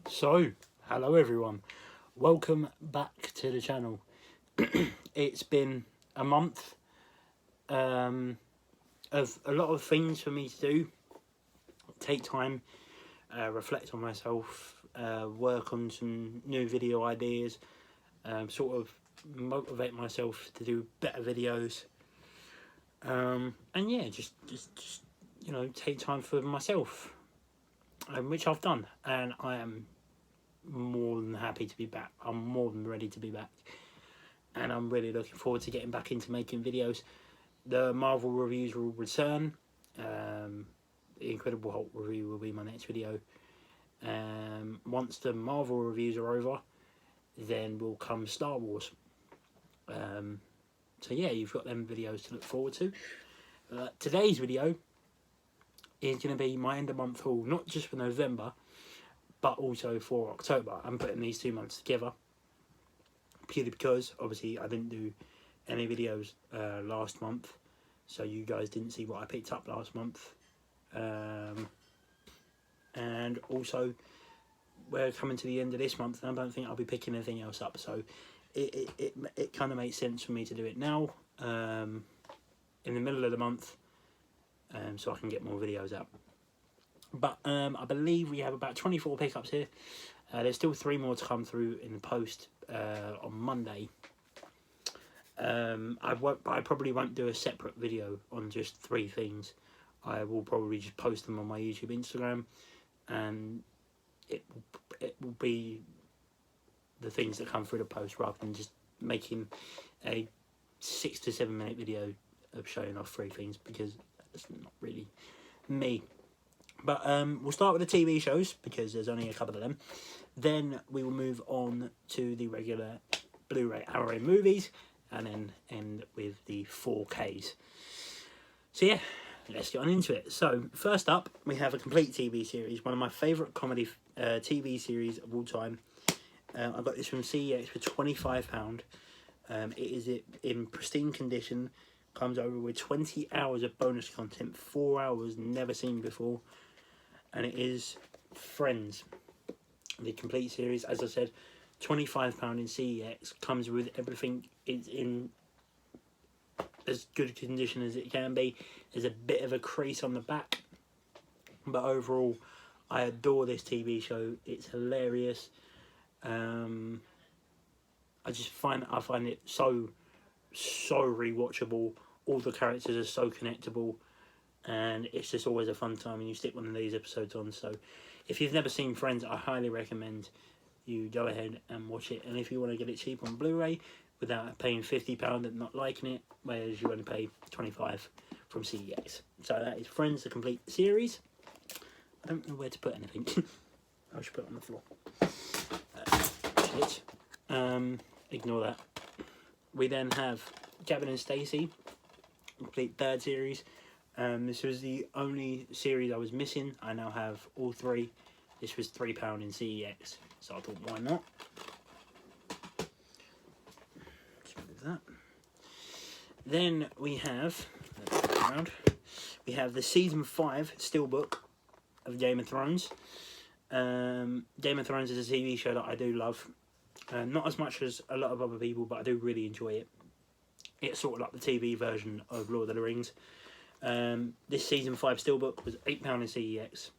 So, hello everyone, welcome back to the channel. It's been a month of a lot of things for me to do, take time, reflect on myself, work on some new video ideas, sort of motivate myself to do better videos, and yeah, just you know, take time for myself, which I've done, and I am more than happy to be back. I'm more than ready to be back, and I'm really looking forward to getting back into making videos. The Marvel reviews will return. The Incredible Hulk review will be my next video. Once the Marvel reviews are over, then will come Star Wars. So yeah, you've got them videos to look forward to. Today's video is going to be my end of month haul, not just for November, but also for October. I'm putting these 2 months together purely because obviously I didn't do any videos last month, so you guys didn't see what I picked up last month, and also we're coming to the end of this month and I don't think I'll be picking anything else up, so it kind of makes sense for me to do it now, in the middle of the month, so I can get more videos out. But I believe we have about 24 pickups here. There's still 3 more to come through in the post on Monday. I probably won't do a separate video on just 3 things. I will probably just post them on my YouTube, Instagram, and it will be the things that come through the post rather than just making a 6 to 7 minute video of showing off 3 things, because that's not really me. But we'll start with the TV shows because there's only a couple of them. Then we will move on to the regular Blu-ray Arrow movies, and then end with the 4Ks. So yeah, let's get on into it. So first up, we have a complete TV series, one of my favourite comedy TV series of all time. I got this from CEX for £25. It is in pristine condition, comes over with 20 hours of bonus content, 4 hours never seen before. And it is Friends, the complete series. As I said, £25 in CEX, comes with everything. It's in as good condition as it can be. There's a bit of a crease on the back, but overall I adore this TV show. It's hilarious. I find it so rewatchable. All the characters are so connectable, and it's just always a fun time when you stick one of these episodes on. So if you've never seen Friends, I highly recommend you go ahead and watch it. And if you want to get it cheap on Blu-ray without paying £50 and not liking it, whereas you only pay £25 from CEX. So that is Friends, the complete series. I don't know where to put anything. I should put it on the floor. Ignore that. We then have Gavin and Stacey, complete 3rd series. This was the only series I was missing. I now have all 3. This was £3 in CEX, so I thought, why not? Let's move that. Then we have, the season 5 steelbook of Game of Thrones. Game of Thrones is a TV show that I do love. Not as much as a lot of other people, but I do really enjoy it. It's sort of like the TV version of Lord of the Rings. This season 5 steelbook was £8 in CEX,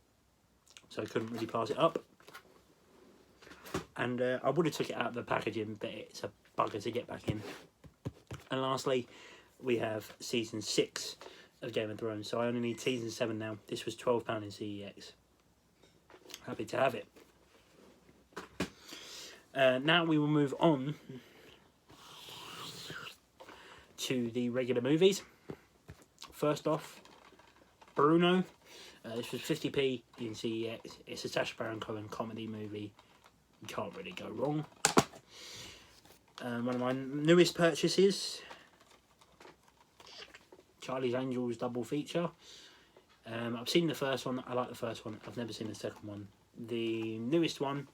so I couldn't really pass it up. And I would have took it out of the packaging, but it's a bugger to get back in. And lastly, we have season 6 of Game of Thrones, so I only need season 7 now. This was £12 in CEX. Happy to have it. Now we will move on to the regular movies. First off, Bruno. This was 50p in CEX. It's a Sacha Baron Cohen comedy movie. You can't really go wrong. One of my newest purchases, Charlie's Angels double feature. I've seen the first one. I like the first one. I've never seen the second one. The newest one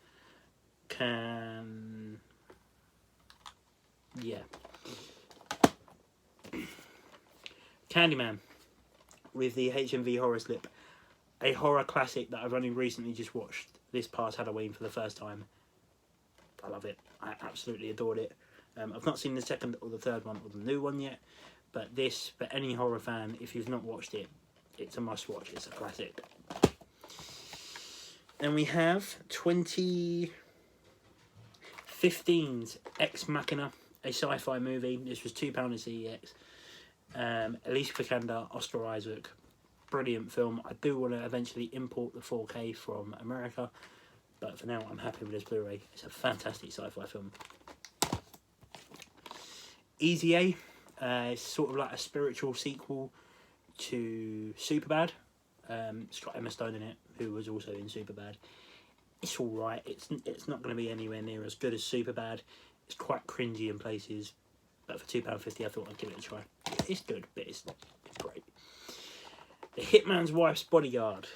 Candyman with the HMV horror slip. A horror classic that I've only recently just watched this past Halloween for the first time. I love it. I absolutely adored it. I've not seen the second or the third one or the new one yet, but this, for any horror fan, if you've not watched it, it's a must watch. It's a classic. And we have 2015's Ex Machina, a sci-fi movie. This was £2 at CEX. Alicia Vikander, Oscar Isaac. Brilliant film. I do want to eventually import the 4K from America, but for now I'm happy with this Blu-ray. It's a fantastic sci-fi film. Easy A, it's sort of like a spiritual sequel to Superbad. It's got Emma Stone in it, who was also in Superbad. It's alright. It's not going to be anywhere near as good as Superbad. It's quite cringy in places, but for £2.50 I thought I'd give it a try. It's good, but it's great. The Hitman's Wife's Bodyguard.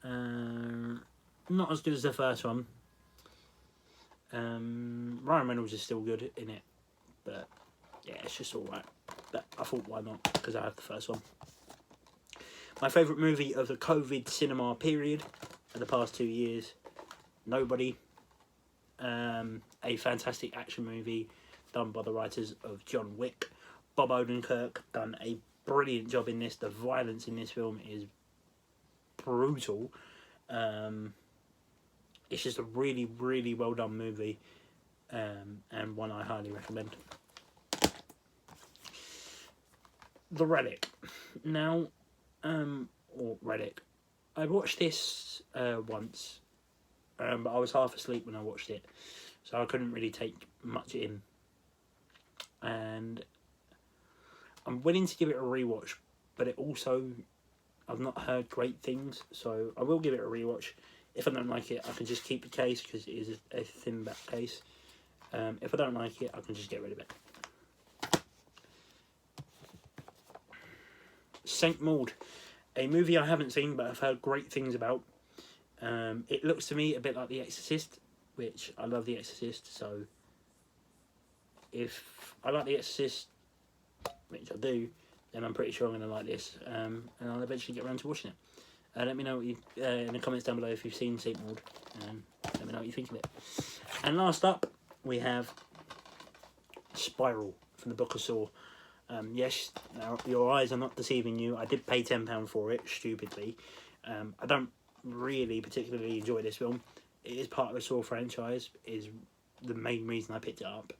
Not as good as the first one. Ryan Reynolds is still good in it, but yeah, it's just alright. But I thought, why not? Because I have the first one. My favourite movie of the COVID cinema period of the past 2 years, Nobody. A fantastic action movie done by the writers of John Wick. Bob Odenkirk done a brilliant job in this. The violence in this film is brutal. It's just a really, really well done movie, and one I highly recommend. The Relic. Now, or Relic. I watched this once, but I was half asleep when I watched it, so I couldn't really take much in. And I'm willing to give it a rewatch, but it also, I've not heard great things, so I will give it a rewatch. If I don't like it, I can just keep the case because it is a thin back case. If I don't like it, I can just get rid of it. Saint Maud, a movie I haven't seen but I've heard great things about. It looks to me a bit like The Exorcist, which I love The Exorcist, so if I like The Exorcist, which I do, then I'm pretty sure I'm going to like this, and I'll eventually get around to watching it. Let me know what you, in the comments down below if you've seen Saint Maud, and let me know what you think of it. And last up, we have Spiral from the Book of Saw. Yes, now your eyes are not deceiving you. I did pay £10 for it, stupidly. I don't really particularly enjoy this film. It is part of the Saw franchise, is the main reason I picked it up,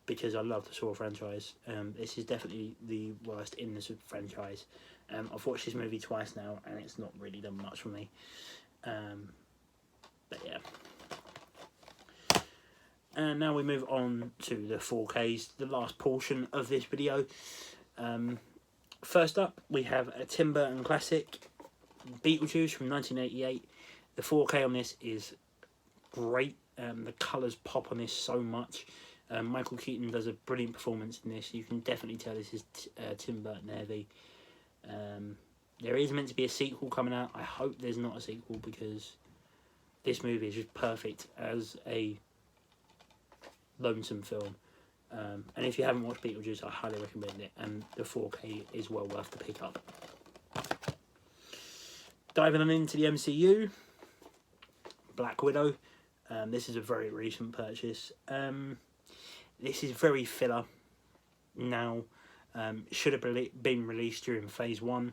because I love the Saw franchise. This is definitely the worst in the franchise. I've watched this movie twice now, and it's not really done much for me. But yeah. And now we move on to the 4Ks, the last portion of this video. First up, we have a Tim Burton classic, Beetlejuice from 1988. The 4K on this is great. The colours pop on this so much. Michael Keaton does a brilliant performance in this. You can definitely tell this is Tim Burton heavy. There is meant to be a sequel coming out. I hope there's not a sequel, because this movie is just perfect as a lonesome film. And if you haven't watched Beetlejuice, I highly recommend it, and the 4K is well worth the pick up. Diving on into the MCU, Black Widow. This is a very recent purchase. This is very filler now. Should have been released during phase 1,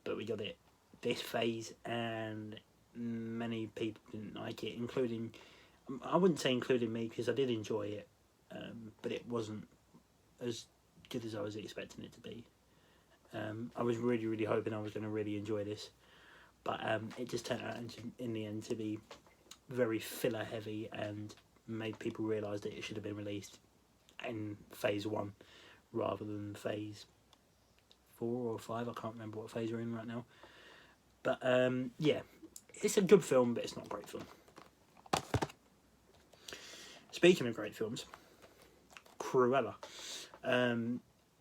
but we got it this phase, and many people didn't like it, including, I wouldn't say including me, because I did enjoy it, but it wasn't as good as I was expecting it to be. I was really, really hoping I was going to really enjoy this, but it just turned out in the end to be very filler heavy, and made people realise that it should have been released in phase 1 rather than phase 4 or 5. I can't remember what phase we're in right now, but yeah, it's a good film, but it's not a great film. Speaking of great films, Cruella,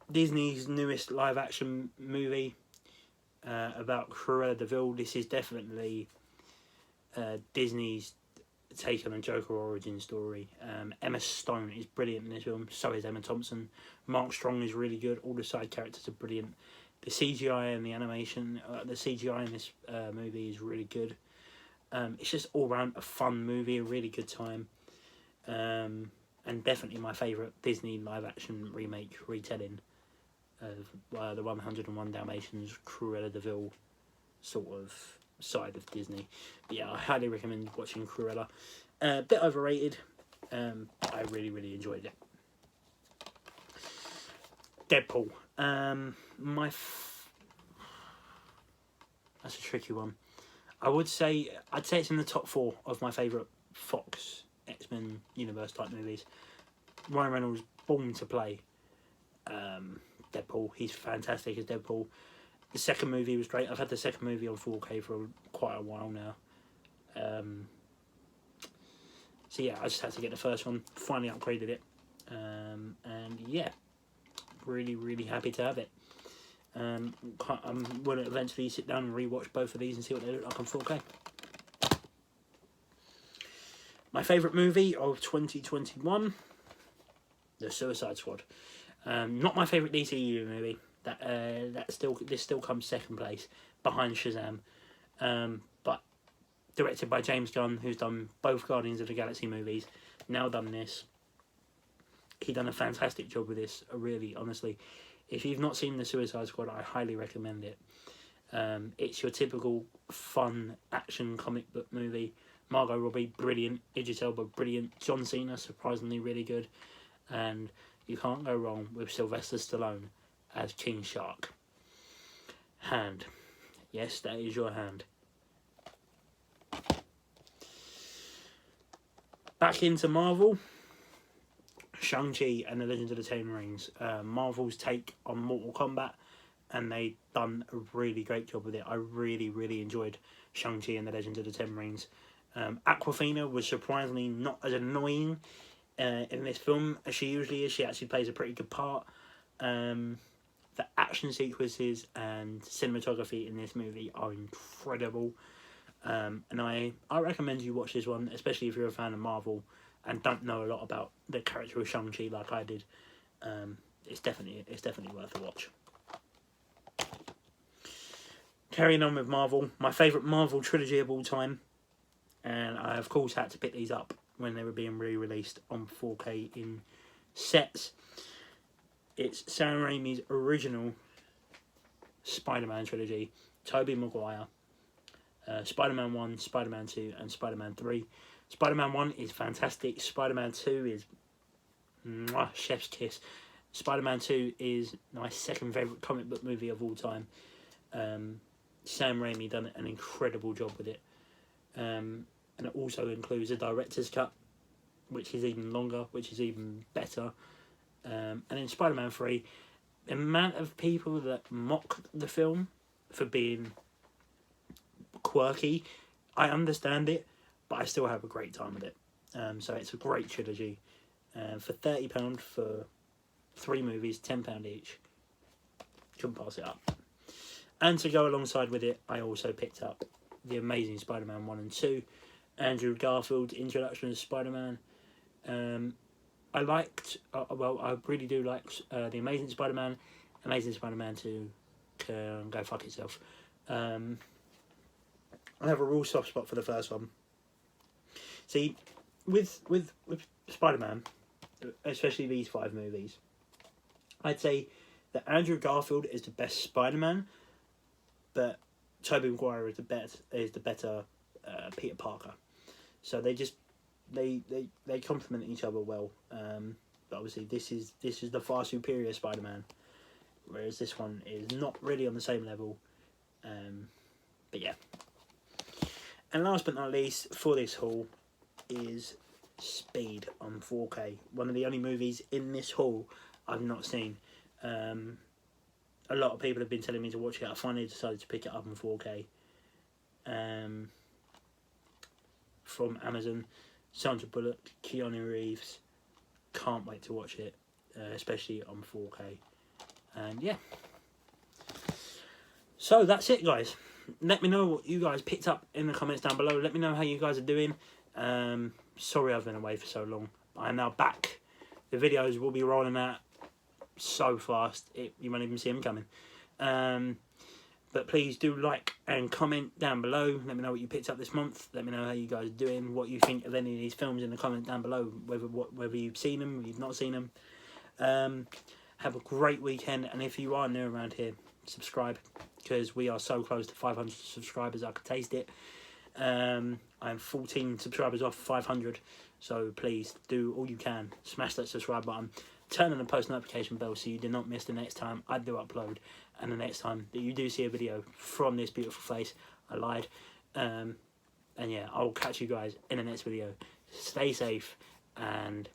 Disney's newest live action movie about Cruella de Vil. This is definitely Disney's take on a Joker origin story. Emma Stone is brilliant in this film, so is Emma Thompson. Mark Strong is really good. All the side characters are brilliant. The CGI and the animation, the CGI in this movie is really good. It's just all round a fun movie, a really good time, and definitely my favourite Disney live action remake retelling of the 101 Dalmatians, Cruella de Vil sort of side of Disney. But yeah, I highly recommend watching Cruella. A bit overrated. I really, really enjoyed it. Deadpool. That's a tricky one. I'd say it's in the top 4 of my favourite Fox X-Men universe type movies. Ryan Reynolds, born to play Deadpool. He's fantastic as Deadpool. The second movie was great. I've had the second movie on 4K for quite a while now. So yeah, I just had to get the first one. Finally upgraded it. And yeah, really, really happy to have it. I'm going to eventually sit down and rewatch both of these and see what they look like on 4K. My favourite movie of 2021, The Suicide Squad. Not my favourite DCU movie. This still comes second place behind Shazam. But directed by James Gunn, who's done both Guardians of the Galaxy movies, now done this. He done a fantastic job with this, really, honestly. If you've not seen The Suicide Squad, I highly recommend it. It's your typical fun action comic book movie. Margot Robbie, brilliant. Idris Elba, brilliant. John Cena, surprisingly really good. And you can't go wrong with Sylvester Stallone as King Shark. Hand. Yes, that is your hand. Back into Marvel. Shang-Chi and the Legend of the Ten Rings. Marvel's take on Mortal Kombat, and they done a really great job with it. I really, really enjoyed Shang-Chi and the Legend of the Ten Rings. Awkwafina was surprisingly not as annoying in this film as she usually is. She actually plays a pretty good part. The action sequences and cinematography in this movie are incredible. And I recommend you watch this one, especially if you're a fan of Marvel and don't know a lot about the character of Shang-Chi like I did. It's definitely worth a watch. Carrying on with Marvel, my favourite Marvel trilogy of all time, and I of course had to pick these up when they were being re-released on 4K in sets. It's Sam Raimi's original Spider-Man trilogy, Tobey Maguire, Spider-Man 1, Spider-Man 2 and Spider-Man 3. Spider-Man 1 is fantastic. Spider-Man 2 is chef's kiss. Spider-Man 2 is my second favourite comic book movie of all time. Sam Raimi done an incredible job with it. And it also includes a director's cut, which is even longer, which is even better. And in Spider-Man 3, the amount of people that mock the film for being quirky, I understand it, but I still have a great time with it. So it's a great trilogy. For £30 for 3 movies, £10 each. Couldn't pass it up. And to go alongside with it, I also picked up The Amazing Spider-Man 1 and 2. Andrew Garfield's introduction as Spider-Man. I liked, I really do like The Amazing Spider-Man. Amazing Spider-Man 2 can go fuck itself. I have a real soft spot for the first one. See, with Spider-Man, especially these 5 movies, I'd say that Andrew Garfield is the best Spider-Man, but Tobey Maguire is the better Peter Parker. So they complement each other well. But obviously this is the far superior Spider-Man, whereas this one is not really on the same level. But yeah. And last but not least for this haul is Speed on 4K. One of the only movies in this haul I've not seen. A lot of people have been telling me to watch it. I finally decided to pick it up on 4K. From Amazon. Sandra Bullock, Keanu Reeves. Can't wait to watch it, especially on 4K. And yeah. So that's it, guys. Let me know what you guys picked up in the comments down below. Let me know how you guys are doing. Sorry I've been away for so long. I'm now back. The videos will be rolling out so fast, you won't even see them coming. But please do like and comment down below. Let me know what you picked up this month. Let me know how you guys are doing, what you think of any of these films in the comment down below, whether you've seen them, or you've not seen them. Have a great weekend, and if you are new around here, subscribe, because we are so close to 500 subscribers. I could taste it. I'm 14 subscribers off 500, so please do all you can. Smash that subscribe button. Turn on the post notification bell so you do not miss the next time I do upload, and the next time that you do see a video from this beautiful face. I lied. And yeah, I'll catch you guys in the next video. Stay safe and